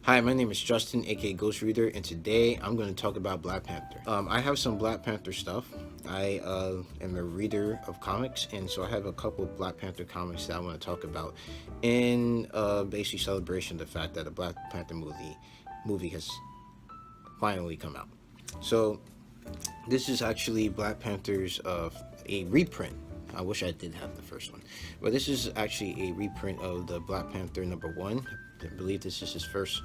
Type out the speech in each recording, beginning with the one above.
Hi, my name is Justin, aka Ghost Reader, and today I'm going to talk about Black Panther. I have some Black Panther stuff. I am a reader of comics, and so I have a couple of Black Panther comics that I want to talk about in basically celebration of the fact that a Black Panther movie has finally come out. So this is actually Black Panther's a reprint. I wish I did have the first one, but this is actually a reprint of the Black Panther #1. I believe this is his first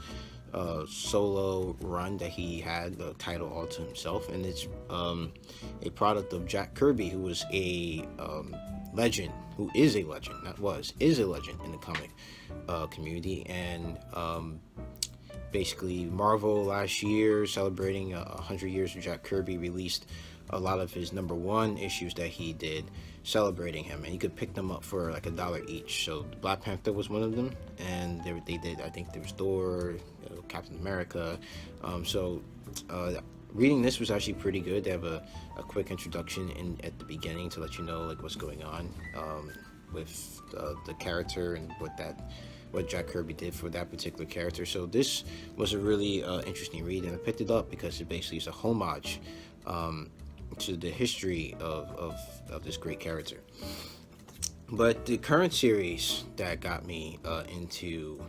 solo run that he had the title all to himself, and it's a product of Jack Kirby, who was a legend, who is a legend, is a legend in the comic community. And basically Marvel last year, celebrating 100 years of Jack Kirby, released a lot of his #1 issues that he did celebrating him, and you could pick them up for like $1 each. So Black Panther was one of them, and they did, I think there was Thor, Captain America. Reading this was actually pretty good. They have a quick introduction at the beginning to let you know like what's going on with the character and what Jack Kirby did for that particular character. So this was a really interesting read, and I picked it up because it basically is a homage to the history of this great character. But the current series that got me into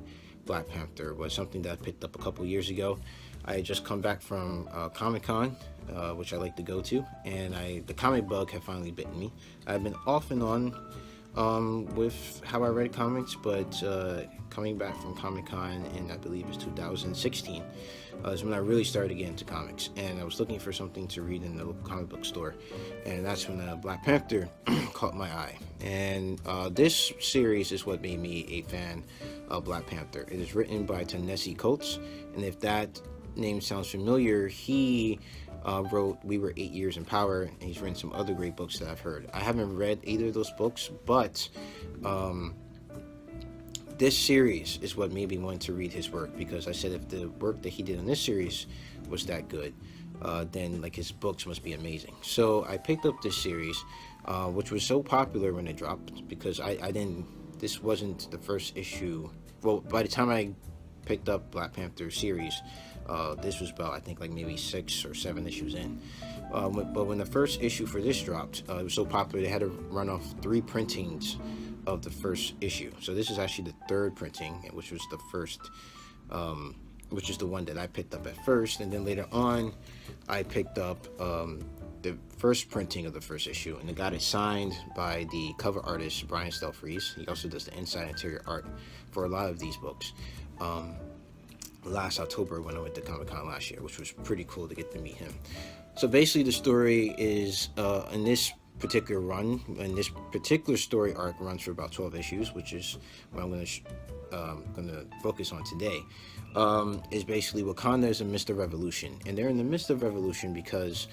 Black Panther was something that I picked up a couple years ago. I had just come back from Comic-Con, which I like to go to, and the comic bug had finally bitten me. I've been off and on with how I read comics, but coming back from Comic-Con in, I believe it's 2016, is when I really started to get into comics, and I was looking for something to read in the local comic book store, and that's when Black Panther caught my eye. And this series is what made me a fan of Black Panther. It is written by Ta-Nehisi, and if that name sounds familiar, he wrote We Were 8 Years in Power, and he's written some other great books that I've heard. I haven't read either of those books, but this series is what made me want to read his work, because I said if the work that he did in this series was that good, then like his books must be amazing. So I picked up this series, which was so popular when it dropped, because this wasn't the first issue. Well, by the time I picked up Black Panther series, this was about, I think, like maybe 6 or 7 issues in. But when the first issue for this dropped, it was so popular they had to run off 3 printings of the first issue. So this is actually the 3rd printing, which was the first, which is the one that I picked up at first, and then later on I picked up the first printing of the first issue, and it got it signed by the cover artist Brian Stelfreeze. He also does the inside interior art for a lot of these books. Last October when I went to Comic-Con last year, which was pretty cool to get to meet him. So basically the story is in this particular run, and this particular story arc runs for about 12 issues, which is what I'm going to focus on today. Is basically Wakanda is in the midst of revolution, and they're in the midst of revolution because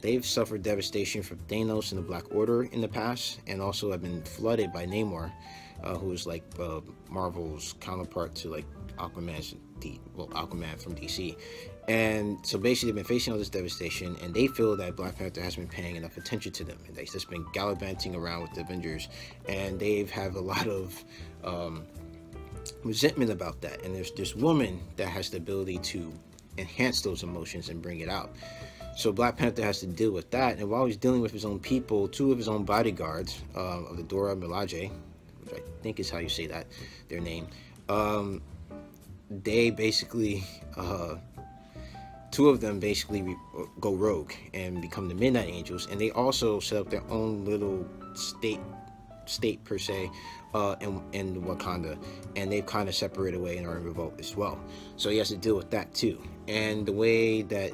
they've suffered devastation from Thanos and the Black Order in the past, and also have been flooded by Namor, who is like Marvel's counterpart to like Aquaman from DC. And so basically they've been facing all this devastation, and they feel that Black Panther hasn't been paying enough attention to them, and they've just been gallivanting around with the Avengers, and they've have a lot of resentment about that. And there's this woman that has the ability to enhance those emotions and bring it out. So Black Panther has to deal with that, and while he's dealing with his own people, 2 of his own bodyguards, of the Dora Milaje, which I think is how you say that, their name, they basically 2 of them basically go rogue and become the Midnight Angels, and they also set up their own little state per se in Wakanda, and they've kind of separated away and are in revolt as well. So he has to deal with that too. And the way that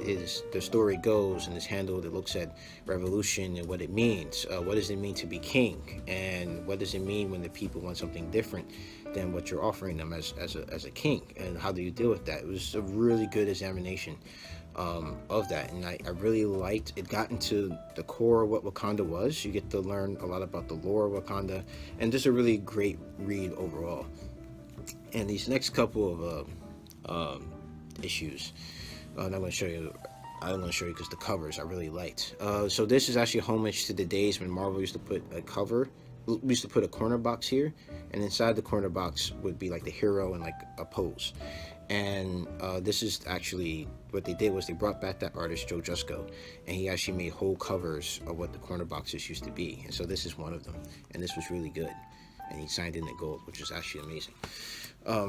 the story goes and is handled, it looks at revolution and what it means. What does it mean to be king, and what does it mean when the people want something different than what you're offering them as a king, and how do you deal with that? It was a really good examination of that, and I really liked it. Got into the core of what Wakanda was. You get to learn a lot about the lore of Wakanda, and just a really great read overall. And these next couple of issues, I'm going to show you. I don't want to show you because the covers I really liked. So this is actually a homage to the days when Marvel used to put a cover we used to put a corner box here, and inside the corner box would be like the hero and like a pose. And this is actually what they did was they brought back that artist Joe Jusko, and he actually made whole covers of what the corner boxes used to be. And so this is one of them, and this was really good. And he signed in the gold, which is actually amazing.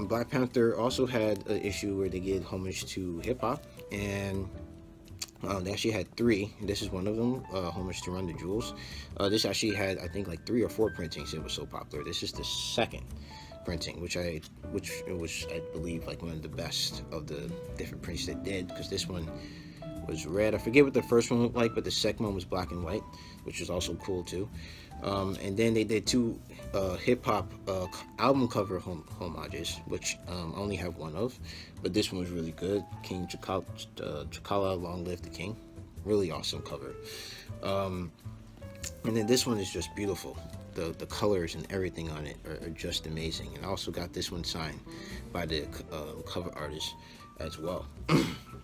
Black Panther also had an issue where they did homage to hip hop, and they actually had three. This is one of them, homage to Run the Jewels. This actually had, I think, like 3 or 4 printings. It was so popular. This is the second printing, which it was, I believe, like one of the best of the different prints they did, because this one was red. I forget what the first one looked like, but the second one was black and white, which was also cool too. And then they did 2 hip-hop album cover homages, which I only have one of, but this one was really good. King T'Challa, Long Live the King. Really awesome cover. And then this one is just beautiful. The colors and everything on it are just amazing. And I also got this one signed by the cover artist as well.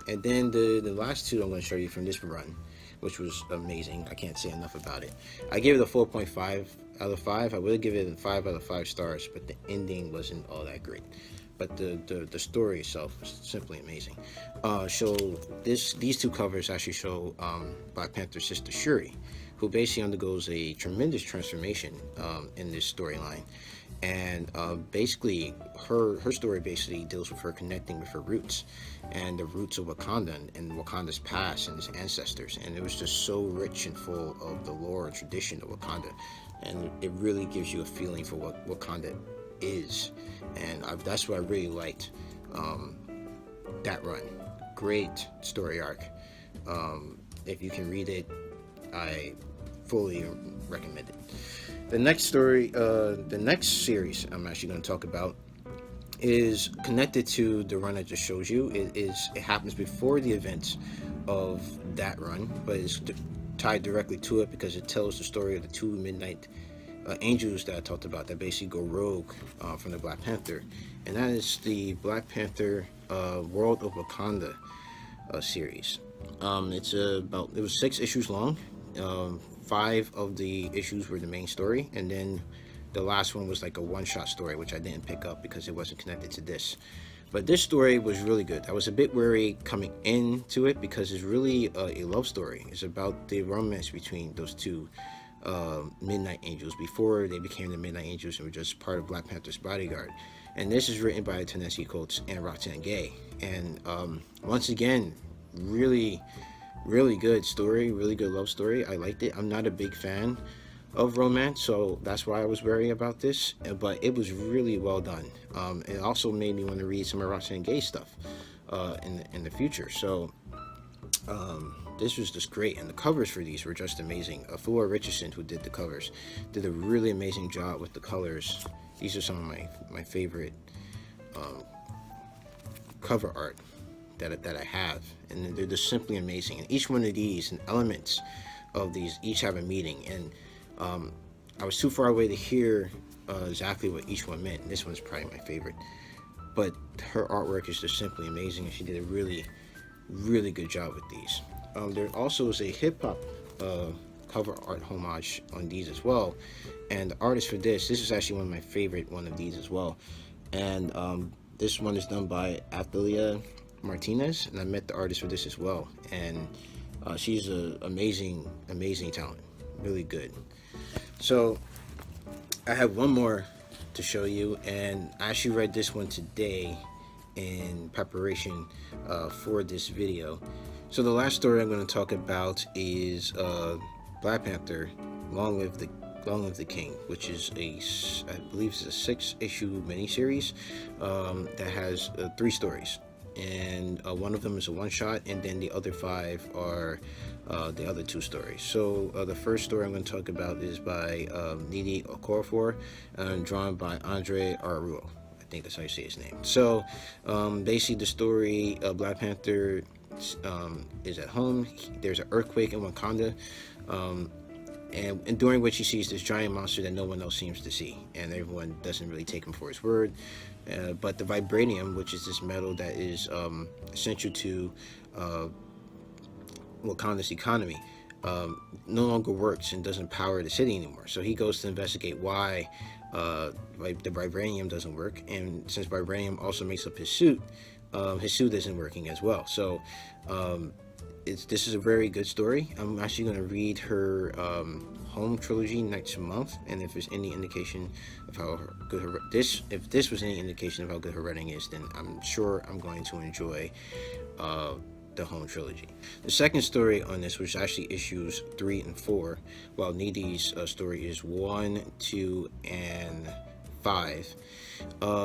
And then the last 2 I'm going to show you from this run, which was amazing. I can't say enough about it. I gave it a 4.5 out of 5. I would have given it a 5 out of 5 stars, but the ending wasn't all that great. But the story itself was simply amazing. So these 2 covers actually show Black Panther's sister Shuri, who basically undergoes a tremendous transformation in this storyline. And basically her story basically deals with her connecting with her roots and the roots of Wakanda and Wakanda's past and its ancestors. And it was just so rich and full of the lore and tradition of Wakanda, and it really gives you a feeling for what Wakanda is. And that's what I really liked that run. Great story arc. If you can read it, I fully recommend it. The next story, the next series I'm actually going to talk about is connected to the run I just showed you. It happens before the events of that run, but it's tied directly to it because it tells the story of the 2 Midnight Angels that I talked about that basically go rogue from the Black Panther, and that is the Black Panther World of Wakanda series. It was 6 issues long. 5 of the issues were the main story, and then the last one was like a one-shot story, which I didn't pick up because it wasn't connected to this. But this story was really good. I was a bit wary coming into it because it's really a love story. It's about the romance between those 2 Midnight Angels before they became the Midnight Angels and were just part of Black Panther's bodyguard. And this is written by Ta-Nehisi Coates and Roxanne Gay. And once again, really good story, really good love story. I liked it. I'm not a big fan of romance, so that's why I was wary about this, but it was really well done. It also made me want to read some of Roxanne Gay stuff in the future. So this was just great, and the covers for these were just amazing. Afua Richardson, who did the covers, did a really amazing job with the colors. These are some of my favorite cover art that I have, and they're just simply amazing. And each one of these and elements of these each have a meaning, and I was too far away to hear exactly what each one meant. This one's probably my favorite, but her artwork is just simply amazing, and she did a really good job with these. There also is a hip-hop cover art homage on these as well, and the artist for this is actually one of my favorite one of these as well. And this one is done by Athalia Martinez, and I met the artist for this as well, and she's an amazing talent, really good. So I have one more to show you, and I actually read this one today in preparation for this video. So the last story I'm going to talk about is Black Panther Long Live the King, which is I believe it's a 6-issue miniseries that has 3 stories, and one of them is a one-shot, and then the other 5 are the other 2 stories. So the first story I'm going to talk about is by Nnedi Okorafor and drawn by Andre Araujo. I think that's how you say his name. So basically the story of Black Panther is at home. There's an earthquake in Wakanda, and during which he sees this giant monster that no one else seems to see, and everyone doesn't really take him for his word. But the vibranium, which is this metal that is essential to Wakanda's economy, no longer works and doesn't power the city anymore. So he goes to investigate why the vibranium doesn't work, and since vibranium also makes up his suit, his suit isn't working as well. So this is a very good story. I'm actually going to read her home trilogy next month, and if there's any indication of how good if this was any indication of how good her writing is, then I'm sure I'm going to enjoy the home trilogy. The second story on this was actually issues 3 and 4, while Needy's story is 1, 2, and 5.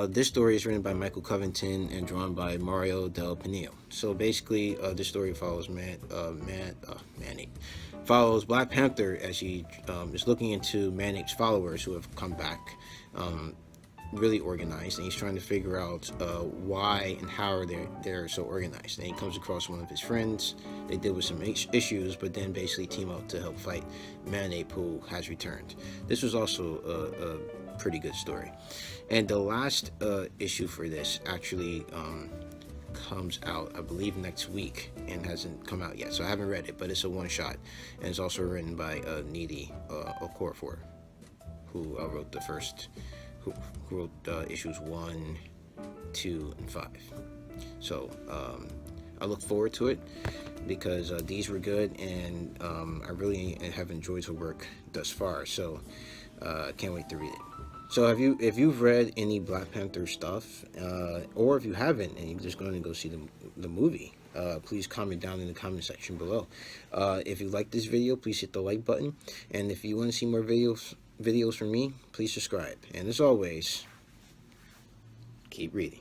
This story is written by Michael Covington and drawn by Mario Del Pinillo. So basically, this story follows follows Black Panther as he is looking into Manic's followers who have come back, really organized, and he's trying to figure out why and how they're so organized. And he comes across one of his friends. They deal with some issues, but then basically team up to help fight Manic, who has returned. This was also a pretty good story. And the last issue for this actually comes out, I believe, next week, and hasn't come out yet, so I haven't read it, but it's a one-shot, and it's also written by Needy Okorafor, who wrote the first, who wrote issues 1, 2, and 5. So I look forward to it because these were good, and I really have enjoyed her work thus far, so can't wait to read it. So if you've read any Black Panther stuff, or if you haven't and you're just going to go see the movie, please comment down in the comment section below. If you like this video, please hit the like button, and if you want to see more videos from me, please subscribe. And as always, keep reading.